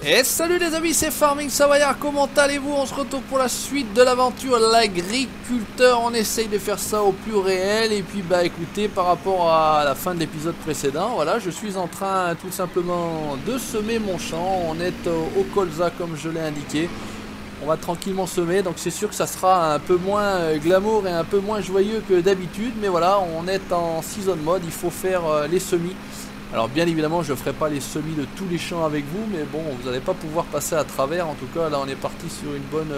Et salut les amis, c'est Farming Savoyard, comment allez-vous? On se retrouve pour la suite de l'aventure l'agriculteur. On essaye de faire ça au plus réel. Et puis bah écoutez, par rapport à la fin de l'épisode précédent, voilà, je suis en train tout simplement de semer mon champ. On est au colza comme je l'ai indiqué. On va tranquillement semer, donc c'est sûr que ça sera un peu moins glamour et un peu moins joyeux que d'habitude. Mais voilà, on est en season mode, il faut faire les semis. Alors bien évidemment je ne ferai pas les semis de tous les champs avec vous, mais bon, vous n'allez pas pouvoir passer à travers. En tout cas là on est parti sur une bonne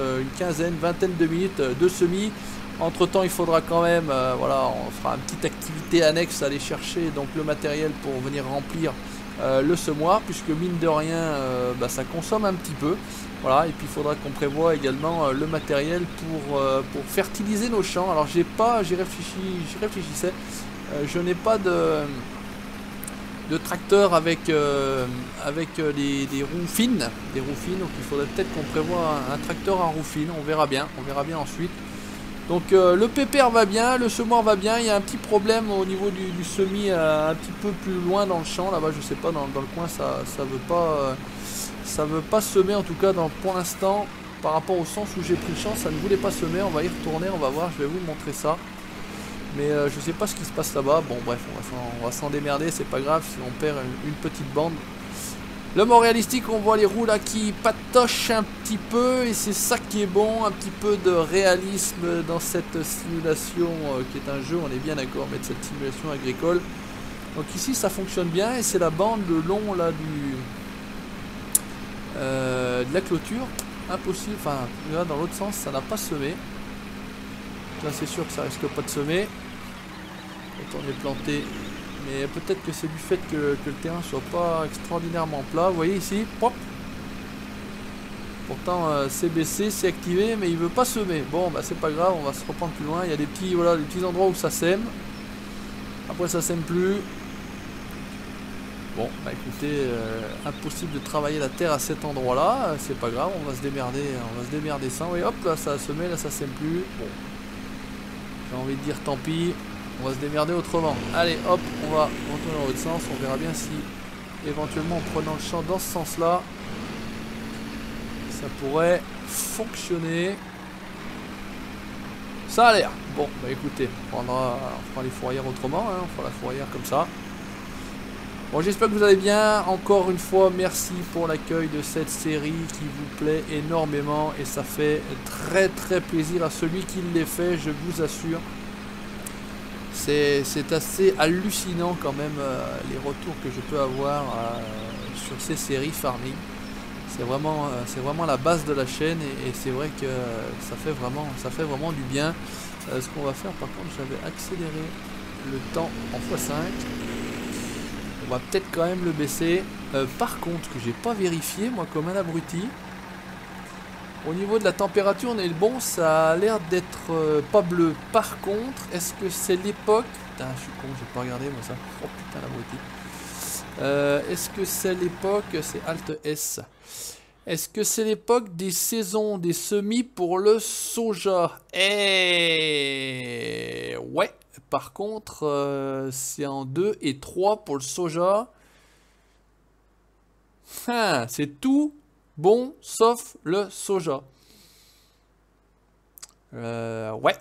vingtaine de minutes de semis. Entre temps il faudra quand même, voilà, on fera une petite activité annexe, aller chercher donc le matériel pour venir remplir le semoir, puisque mine de rien bah, ça consomme un petit peu. Voilà, et puis il faudra qu'on prévoie également le matériel pour fertiliser nos champs. Alors j'y réfléchissais, je n'ai pas de tracteur avec des roues fines, donc il faudrait peut-être qu'on prévoit un tracteur à roues fines. On verra bien ensuite. Donc le pépère va bien, le semoir va bien. Il y a un petit problème au niveau du semis un petit peu plus loin dans le champ là-bas, je sais pas, dans le coin ça veut pas semer, en tout cas pour l'instant. Par rapport au sens où j'ai pris le champ, ça ne voulait pas semer. On va y retourner, on va voir, je vais vous montrer ça. Mais je sais pas ce qui se passe là-bas. Bon bref, on va s'en démerder, c'est pas grave si on perd une petite bande. Le mort réalistique, on voit les roues là qui patochent un petit peu, et c'est ça qui est bon, un petit peu de réalisme dans cette simulation qui est un jeu, on est bien d'accord, mais de cette simulation agricole. Donc ici ça fonctionne bien, et c'est la bande le long là de la clôture. Impossible, enfin là dans l'autre sens ça n'a pas semé. Là c'est sûr que ça risque pas de semer. Quand on est planté, mais peut-être que c'est du fait que le terrain soit pas extraordinairement plat. Vous voyez ici, pop. Pourtant c'est baissé, c'est activé, mais il veut pas semer. Bon bah c'est pas grave, on va se reprendre plus loin. Il y a des petits, voilà, des petits endroits où ça sème. Après ça sème plus. Bon bah écoutez, impossible de travailler la terre à cet endroit là. C'est pas grave, on va se démerder sans. Oui, hop, là ça a semé, là ça sème plus. Bon, j'ai envie de dire tant pis. On va se démerder autrement. Allez hop, on va retourner dans l'autre sens. On verra bien si éventuellement en prenant le champ dans ce sens là ça pourrait fonctionner. Ça a l'air. Bon bah écoutez, on fera les fourrières autrement, hein. On fera la fourrière comme ça. Bon, j'espère que vous allez bien. Encore une fois, merci pour l'accueil de cette série qui vous plaît énormément, et ça fait très très plaisir à celui qui les fait, je vous assure. C'est assez hallucinant quand même les retours que je peux avoir sur ces séries farming. C'est vraiment la base de la chaîne, et c'est vrai que ça fait vraiment du bien. Ce qu'on va faire, par contre, j'avais accéléré le temps en x5. On va peut-être quand même le baisser. Par contre, que j'ai pas vérifié moi comme un abruti. Au niveau de la température, on est bon, ça a l'air d'être pas bleu. Par contre, est-ce que c'est l'époque... Putain, je suis con, j'ai pas regardé moi ça. Oh putain, l'abruti. Est-ce que c'est l'époque... C'est Alt S. Est-ce que c'est l'époque des saisons, des semis pour le soja? Et ouais, par contre, c'est en 2 et 3 pour le soja. Ah, c'est tout bon, sauf le soja. Ouais.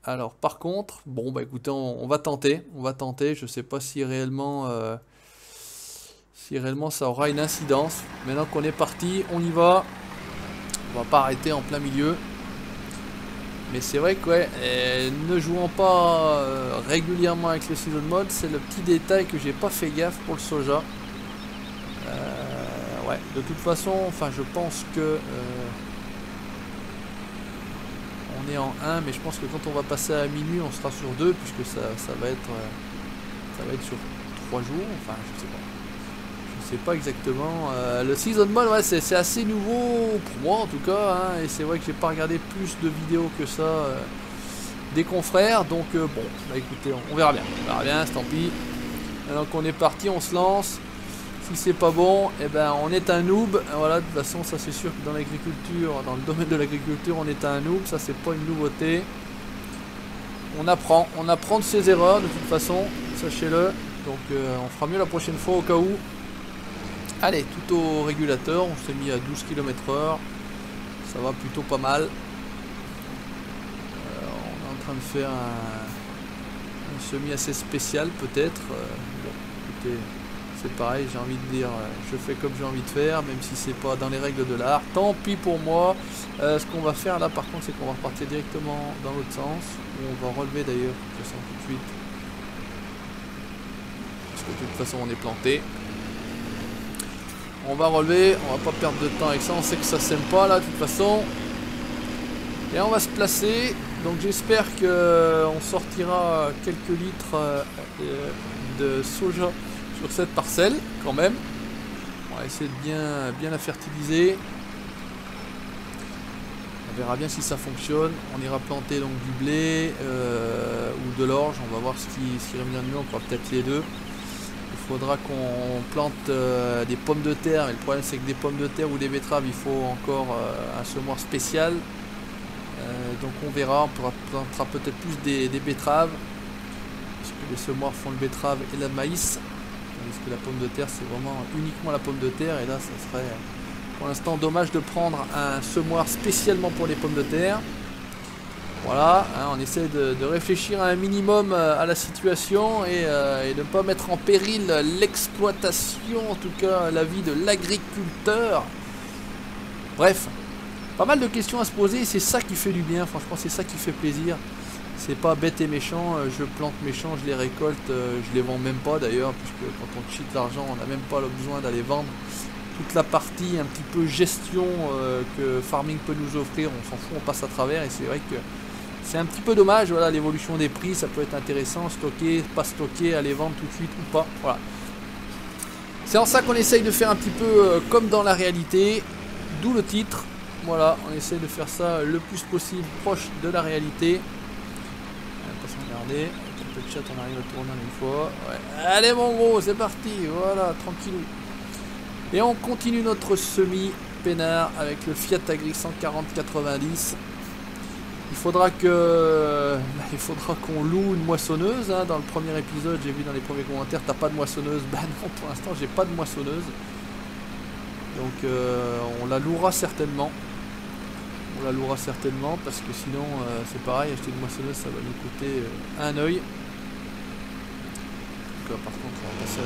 Alors, par contre, bon, bah écoutez, on va tenter. Je sais pas si réellement ça aura une incidence. Maintenant qu'on est parti, on y va. On va pas arrêter en plein milieu. Mais c'est vrai que, ouais, ne jouant pas régulièrement avec le season mode, c'est le petit détail que j'ai pas fait gaffe pour le soja. Ouais, de toute façon, enfin je pense que on est en 1, mais je pense que quand on va passer à minuit, on sera sur 2, puisque ça va être sur 3 jours, enfin je sais pas exactement. Le season mode, ouais, c'est assez nouveau pour moi en tout cas, hein, et c'est vrai que j'ai pas regardé plus de vidéos que ça des confrères, donc bon, bah écoutez, on verra bien, c'est tant pis. Maintenant qu'on est parti, on se lance. Si c'est pas bon, eh ben on est un noob. Voilà, de toute façon, ça c'est sûr que dans l'agriculture, dans le domaine de l'agriculture, on est un noob. Ça c'est pas une nouveauté. On apprend de ses erreurs de toute façon, sachez-le. Donc on fera mieux la prochaine fois au cas où. Allez, tout au régulateur, on s'est mis à 12 km/h. Ça va plutôt pas mal. On est en train de faire un semi assez spécial peut-être. Bon, écoutez, c'est pareil, j'ai envie de dire, je fais comme j'ai envie de faire, même si c'est pas dans les règles de l'art. Tant pis pour moi. Ce qu'on va faire là par contre, c'est qu'on va repartir directement dans l'autre sens. Où on va relever d'ailleurs, de toute façon tout de suite. Parce que de toute façon on est planté. On va relever, on va pas perdre de temps avec ça, on sait que ça sème pas là de toute façon. Et on va se placer. Donc j'espère qu'on sortira quelques litres de soja sur cette parcelle quand même. On va essayer de bien la fertiliser. On verra bien si ça fonctionne. On ira planter donc du blé ou de l'orge. On va voir ce qui revient de mieux. On pourra peut-être les deux. Il faudra qu'on plante des pommes de terre. Mais le problème c'est que des pommes de terre ou des betteraves, il faut encore un semoir spécial. Donc on verra. On plantera peut-être plus des betteraves. Parce que les semoirs font le betterave et la maïs. Tandis que la pomme de terre c'est vraiment uniquement la pomme de terre. Et là ça serait... pour l'instant, dommage de prendre un semoir spécialement pour les pommes de terre. Voilà, hein, on essaie de réfléchir un minimum à la situation et de ne pas mettre en péril l'exploitation, en tout cas la vie de l'agriculteur. Bref, pas mal de questions à se poser et c'est ça qui fait du bien, franchement c'est ça qui fait plaisir. C'est pas bête et méchant, je plante mes champs, je les récolte, je les vends même pas d'ailleurs, puisque quand on cheat l'argent, on n'a même pas le besoin d'aller vendre. Toute la partie un petit peu gestion que Farming peut nous offrir, on s'en fout, on passe à travers et c'est vrai que c'est un petit peu dommage, voilà, l'évolution des prix, ça peut être intéressant, stocker, pas stocker, aller vendre tout de suite ou pas, voilà. C'est en ça qu'on essaye de faire un petit peu comme dans la réalité, d'où le titre, voilà, on essaye de faire ça le plus possible proche de la réalité. Pas s'en regarder, un peu de chat, on arrive à tourner une fois, ouais. Allez mon gros, c'est parti, voilà, tranquillou. Et on continue notre semi peinard avec le Fiat Agri 140-90. Il faudra qu'on loue une moissonneuse. Hein. Dans le premier épisode, j'ai vu dans les premiers commentaires, t'as pas de moissonneuse. Ben non, pour l'instant, j'ai pas de moissonneuse. Donc on la louera certainement. On la louera certainement parce que sinon, c'est pareil, acheter une moissonneuse, ça va nous coûter un œil. Donc par contre, on va passer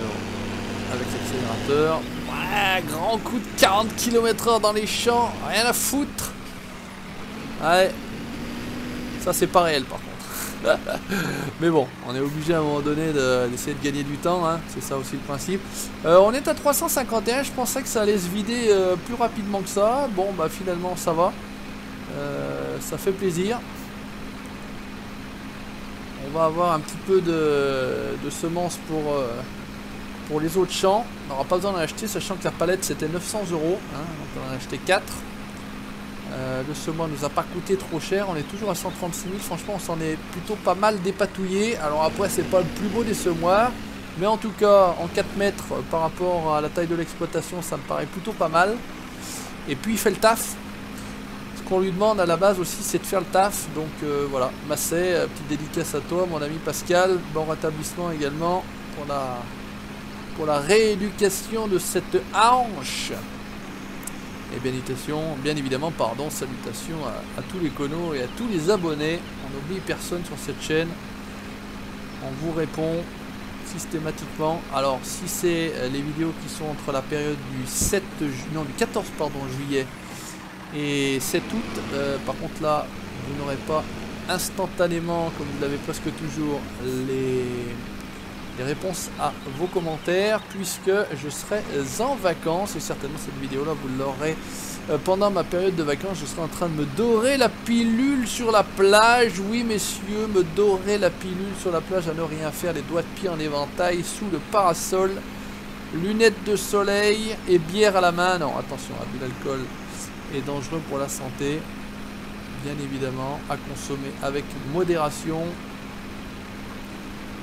avec l'accélérateur. Ouais, grand coup de 40 km/h dans les champs, rien à foutre. Ouais, ça c'est pas réel par contre. Mais bon, on est obligé à un moment donné d'essayer de gagner du temps, hein. C'est ça aussi le principe. On est à 351, je pensais que ça allait se vider plus rapidement que ça. Bon bah finalement ça va. Ça fait plaisir. On va avoir un petit peu de semences pour les autres champs. On n'aura pas besoin d'en acheter, sachant que la palette c'était 900 €. Hein, donc on en a acheté 4. Le semoir nous a pas coûté trop cher. On est toujours à 136 000. Franchement, on s'en est plutôt pas mal dépatouillé. Alors après, c'est pas le plus beau des semoirs. Mais en tout cas, en 4 mètres par rapport à la taille de l'exploitation, ça me paraît plutôt pas mal. Et puis, il fait le taf. Ce qu'on lui demande à la base aussi, c'est de faire le taf. Donc voilà, Massé, petite dédicace à toi, mon ami Pascal. Bon rétablissement également pour la rééducation de cette hanche. Et bien évidemment, salutations à tous les conos et à tous les abonnés. On n'oublie personne sur cette chaîne. On vous répond systématiquement. Alors, si c'est les vidéos qui sont entre la période du 14 juillet et 7 août, par contre là, vous n'aurez pas instantanément, comme vous l'avez presque toujours, les réponses à vos commentaires, puisque je serai en vacances et certainement cette vidéo là vous l'aurez pendant ma période de vacances. Je serai en train de me dorer la pilule sur la plage, oui messieurs, me dorer la pilule sur la plage à ne rien faire, les doigts de pied en éventail sous le parasol, lunettes de soleil et bière à la main. Non attention, abus d'alcool est dangereux pour la santé, bien évidemment, à consommer avec modération.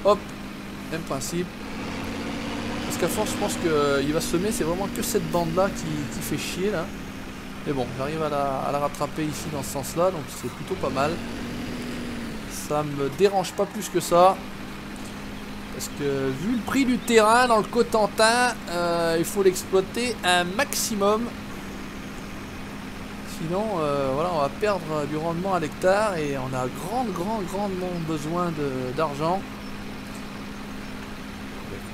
Hop, même principe. Parce qu'à force, je pense qu'il va semer, c'est vraiment que cette bande-là qui fait chier, là. Mais bon, j'arrive à la rattraper ici dans ce sens-là, donc c'est plutôt pas mal. Ça me dérange pas plus que ça. Parce que vu le prix du terrain dans le Cotentin, il faut l'exploiter un maximum. Sinon, voilà, on va perdre du rendement à l'hectare et on a grandement besoin d'argent.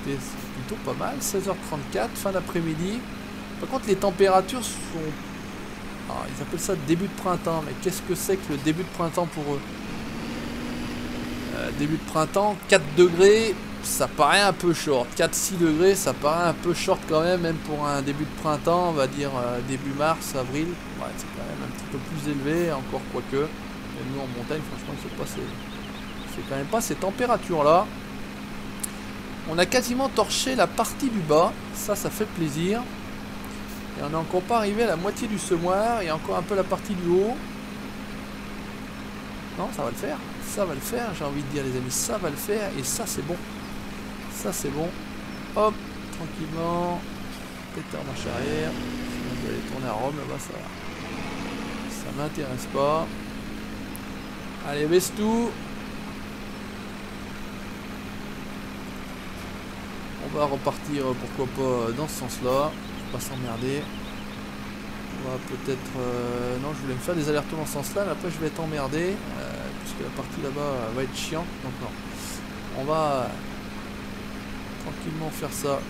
Écoutez, c'est plutôt pas mal. 16h34, fin d'après-midi. Par contre, les températures sont... Alors, ils appellent ça début de printemps, mais qu'est-ce que c'est que le début de printemps pour eux? Début de printemps, 4 degrés, ça paraît un peu short. 4-6 degrés, ça paraît un peu short quand même pour un début de printemps, on va dire début mars, avril. Ouais, c'est quand même un petit peu plus élevé, encore quoique. Mais nous en montagne, franchement, c'est quand même pas ces températures-là. On a quasiment torché la partie du bas, ça fait plaisir. Et on n'est encore pas arrivé à la moitié du semoir, il y a encore un peu la partie du haut. Non, ça va le faire. Ça va le faire, j'ai envie de dire les amis, ça va le faire. Et ça c'est bon. Ça c'est bon. Hop, tranquillement. Pétard marche arrière. Sinon je vais aller tourner à Rome là-bas, ça m'intéresse pas. Allez, baisse tout. On va repartir, pourquoi pas, dans ce sens-là. Je vais pas s'emmerder. On va peut-être... non, je voulais me faire des allers-retours dans ce sens-là, mais après je vais être emmerdé. Puisque la partie là-bas va être chiante. Donc non. On va tranquillement faire ça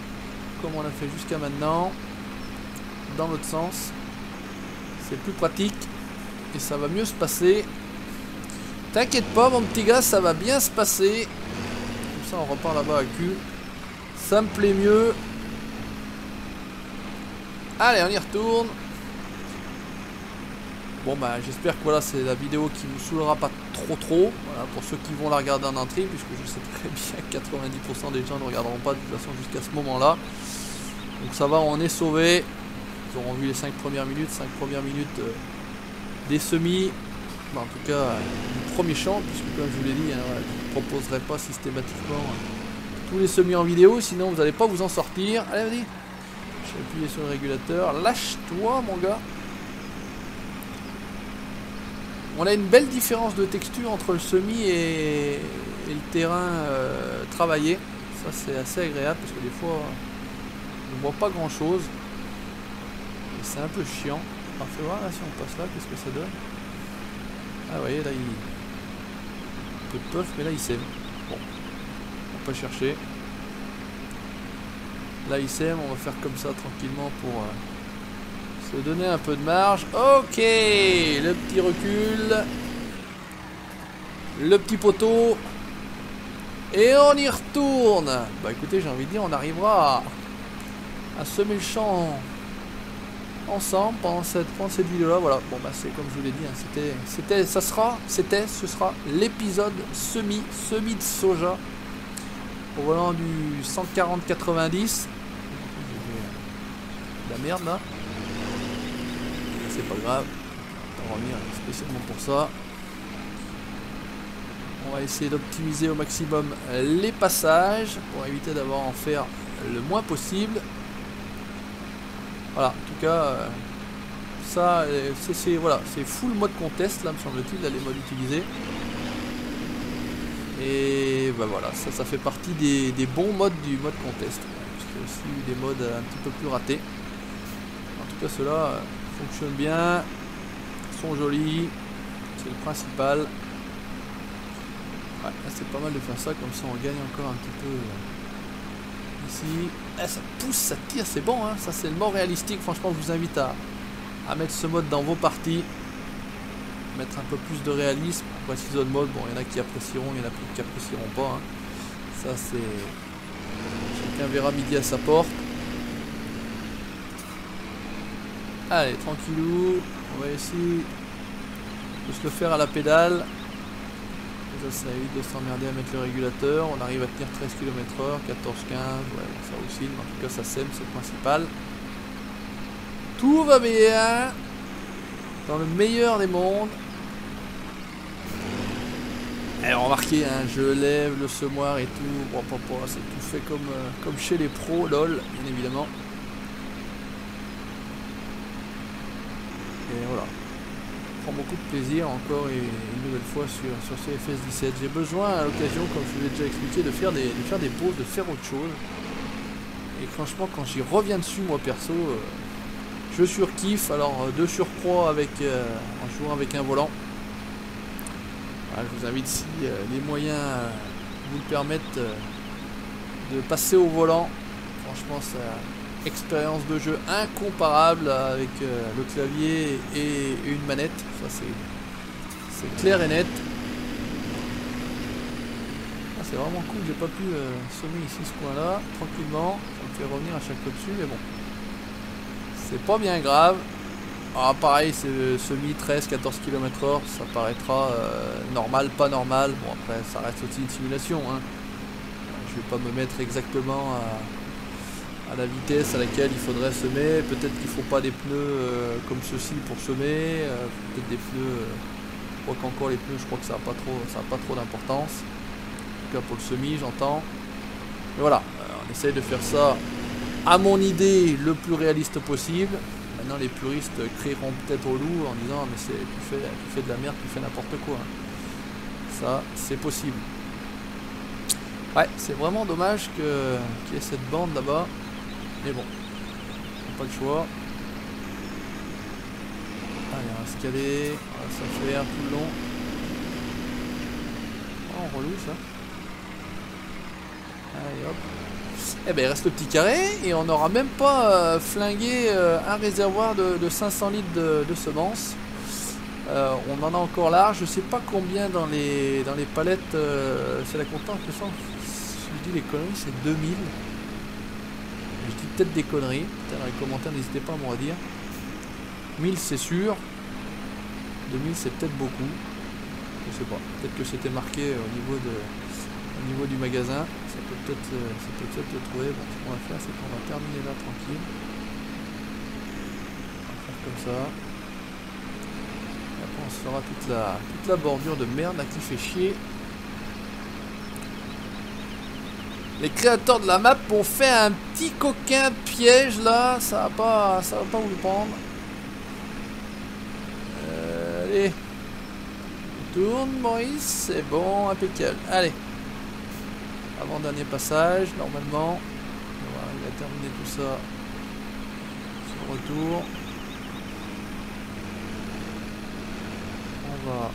comme on a fait jusqu'à maintenant. Dans l'autre sens. C'est plus pratique. Et ça va mieux se passer. T'inquiète pas mon petit gars, ça va bien se passer. Comme ça on repart là-bas à cul. Ça me plaît mieux. Allez, on y retourne. Bon bah j'espère que voilà, c'est la vidéo qui vous saoulera pas trop. Voilà, pour ceux qui vont la regarder en entrée, puisque je sais très bien que 90% des gens ne regarderont pas de toute façon jusqu'à ce moment-là. Donc ça va, on est sauvé. Ils auront vu les 5 premières minutes, des semis. Bah, en tout cas, du premier champ, puisque comme je vous l'ai dit, hein, voilà, je ne proposerai pas systématiquement tous les semis en vidéo, sinon vous n'allez pas vous en sortir. Allez, vas-y. Je vais appuyer sur le régulateur. Lâche-toi mon gars. On a une belle différence de texture entre le semis et le terrain travaillé. Ça c'est assez agréable parce que des fois on ne voit pas grand chose. Et c'est un peu chiant. Alors fais voir là si on passe là, qu'est-ce que ça donne. Ah vous voyez là il... Un peu de puff mais là il sème. Bon. On va pas chercher. Là il sème, on va faire comme ça tranquillement pour... se donner un peu de marge. Ok, le petit recul, le petit poteau, et on y retourne. Bah écoutez, j'ai envie de dire, on arrivera à semer le champ ensemble pendant cette vidéo là. Voilà, bon bah c'est comme je vous l'ai dit, hein, ce sera l'épisode semi de soja au volant du 140-90. La merde là. C'est pas grave, on va revenir spécialement pour ça. On va essayer d'optimiser au maximum les passages pour éviter d'avoir à en faire le moins possible. Voilà, en tout cas, ça c'est voilà, c'est full mode contest là me semble-t-il, là, les modes utilisés. Et bah voilà, ça fait partie des bons modes du mode contest. Parce qu'il y a aussi eu des modes un petit peu plus ratés. En tout cas ceux-là fonctionnent bien, sont jolis, c'est le principal. Ouais, là c'est pas mal de faire ça, comme ça on gagne encore un petit peu ici. Ah, ça pousse, ça tire, c'est bon, hein. Ça c'est le mode réalistique. Franchement je vous invite à mettre ce mode dans vos parties, mettre un peu plus de réalisme. Après season mode, bon il y en a qui apprécieront, il y en a plus qui apprécieront pas, hein. Ça c'est... chacun verra midi à sa porte. Allez, tranquillou, on va essayer de se le faire à la pédale. Ça évite de s'emmerder à mettre le régulateur. On arrive à tenir 13 km/h, 14-15, ouais, ça aussi, mais en tout cas ça sème, c'est le principal. Tout va bien, dans le meilleur des mondes. Et remarquez, hein, je lève le semoir et tout, bon, c'est tout fait comme chez les pros, lol, bien évidemment. Et voilà. prends beaucoup de plaisir encore une nouvelle fois sur ce FS17. J'ai besoin à l'occasion, comme je vous l'ai déjà expliqué, de faire des pauses, de faire autre chose. Et franchement, quand j'y reviens dessus, moi perso, je surkiffe. Alors de surcroît avec en jouant avec un volant. Voilà, je vous invite, si les moyens vous le permettent, de passer au volant. Franchement, c'est une expérience de jeu incomparable avec le clavier et une manette. Ça, c'est clair et net. Ah, c'est vraiment cool. J'ai pas pu semer ici ce coin-là tranquillement. Ça me fait revenir à chaque fois dessus, mais bon, c'est pas bien grave. Ah, pareil, c'est semi 13-14 km/h, ça paraîtra normal, pas normal. Bon, après, ça reste aussi une simulation, hein. Je vais pas me mettre exactement à la vitesse à laquelle il faudrait semer. Peut-être qu'il faut pas des pneus comme ceci pour semer. Peut-être des pneus. Je crois qu'encore les pneus, je crois que ça a pas trop d'importance. En tout cas pour le semi, j'entends. Mais voilà, on essaye de faire ça à mon idée le plus réaliste possible. Maintenant, les puristes crieront peut-être au loup en disant mais tu fais de la merde, tu fais n'importe quoi. Ça, c'est possible. Ouais, c'est vraiment dommage qu'il y ait cette bande là-bas. Mais bon, on n'a pas le choix. Ah, il y a un escalier. Ah, ça fait un tout le long. Oh, relou ça. Allez hop. Eh ben il reste le petit carré et on n'aura même pas flingué un réservoir de 500 litres de semences. On en a encore large. Je sais pas combien dans les palettes. C'est la constante, je sens. Si je dis les conneries, c'est 2000. Je dis peut-être des conneries. Peut-être dans les commentaires, n'hésitez pas à me redire. 1000 c'est sûr. 2000 c'est peut-être beaucoup. Je sais pas. Peut-être que c'était marqué au niveau du magasin. Ça peut peut-être le trouver. Bon, ce qu'on va faire, c'est qu'on va terminer là tranquille. On va faire comme ça. Et après on se fera toute la bordure de merde là qui fait chier. Les créateurs de la map ont fait un petit coquin de piège là. Ça va pas vous le prendre. Allez. Tourne Maurice. C'est bon, impeccable. Allez. Avant-dernier passage, normalement. Voilà, il a terminé tout ça. Son retour. On va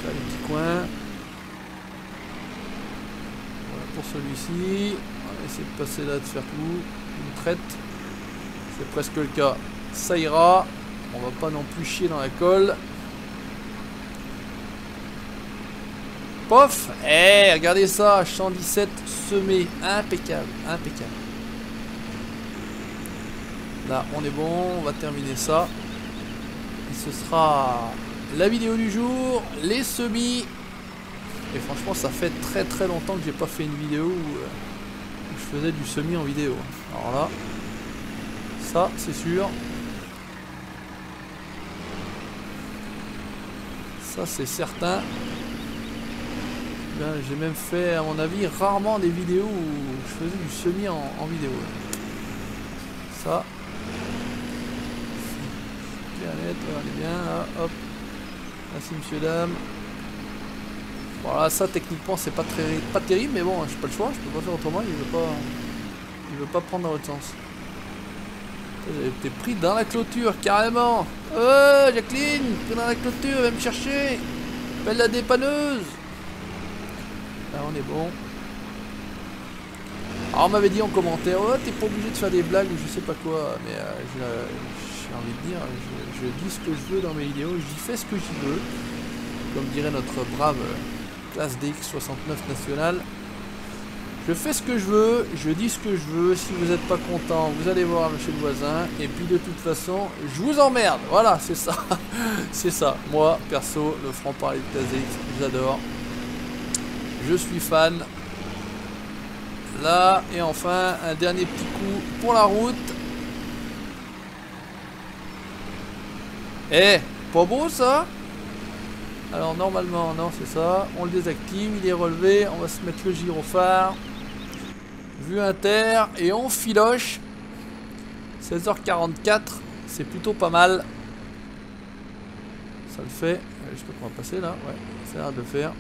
faire les petits coins. Voilà pour celui-ci. On va essayer de passer là, de faire tout. Une traite. C'est presque le cas. Ça ira. On va pas non plus chier dans la colle. Pof! Eh, regardez ça, 117 semé, impeccable, impeccable. Là, on est bon, on va terminer ça. Et ce sera la vidéo du jour, les semis. Et franchement, ça fait très longtemps que j'ai pas fait une vidéo où je faisais du semis en vidéo. Alors là, ça, c'est sûr. Ça, c'est certain. J'ai même fait, à mon avis, rarement des vidéos où je faisais du semis en vidéo. Ça. Bien net, regardez bien, là, hop. Merci monsieur, dame. Voilà, ça techniquement c'est pas terrible, mais bon, j'ai pas le choix, je peux pas faire autrement, il veut pas prendre dans l'autre sens. J'avais été pris dans la clôture, carrément. Oh, Jacqueline, pris dans la clôture, va me chercher. Appelle la dépanneuse. Là on est bon. Alors on m'avait dit en commentaire, oh t'es pas obligé de faire des blagues ou je sais pas quoi, mais j'ai envie de dire, je dis ce que je veux dans mes vidéos, j'y fais ce que j'y veux, comme dirait notre brave classe DX69 nationale. Je fais ce que je veux, je dis ce que je veux, si vous n'êtes pas content, vous allez voir chez le voisin, et puis de toute façon, je vous emmerde, voilà, c'est ça, c'est ça. Moi, perso, le franc-parler de classe DX, j'adore. Je suis fan. Là, et enfin, un dernier petit coup pour la route. Eh, pas beau ça? Alors normalement, non, c'est ça. On le désactive, il est relevé. On va se mettre le gyrophare. Vue inter, et on filoche. 16h44, c'est plutôt pas mal. ça le fait. Je crois qu'on va passer là. Ouais, ça a l'air de le faire.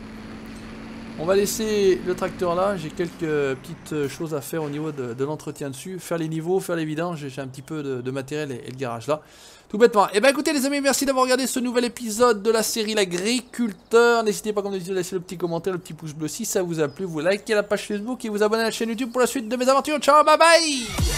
On va laisser le tracteur là. J'ai quelques petites choses à faire au niveau de l'entretien dessus. Faire les niveaux, faire les vidanges. J'ai un petit peu de matériel et le garage là. Tout bêtement. Et ben écoutez les amis, merci d'avoir regardé ce nouvel épisode de la série L'Agriculteur. N'hésitez pas comme d'habitude à laisser le petit commentaire, le petit pouce bleu si ça vous a plu. Vous likez la page Facebook et vous abonnez à la chaîne YouTube pour la suite de mes aventures. Ciao, bye bye.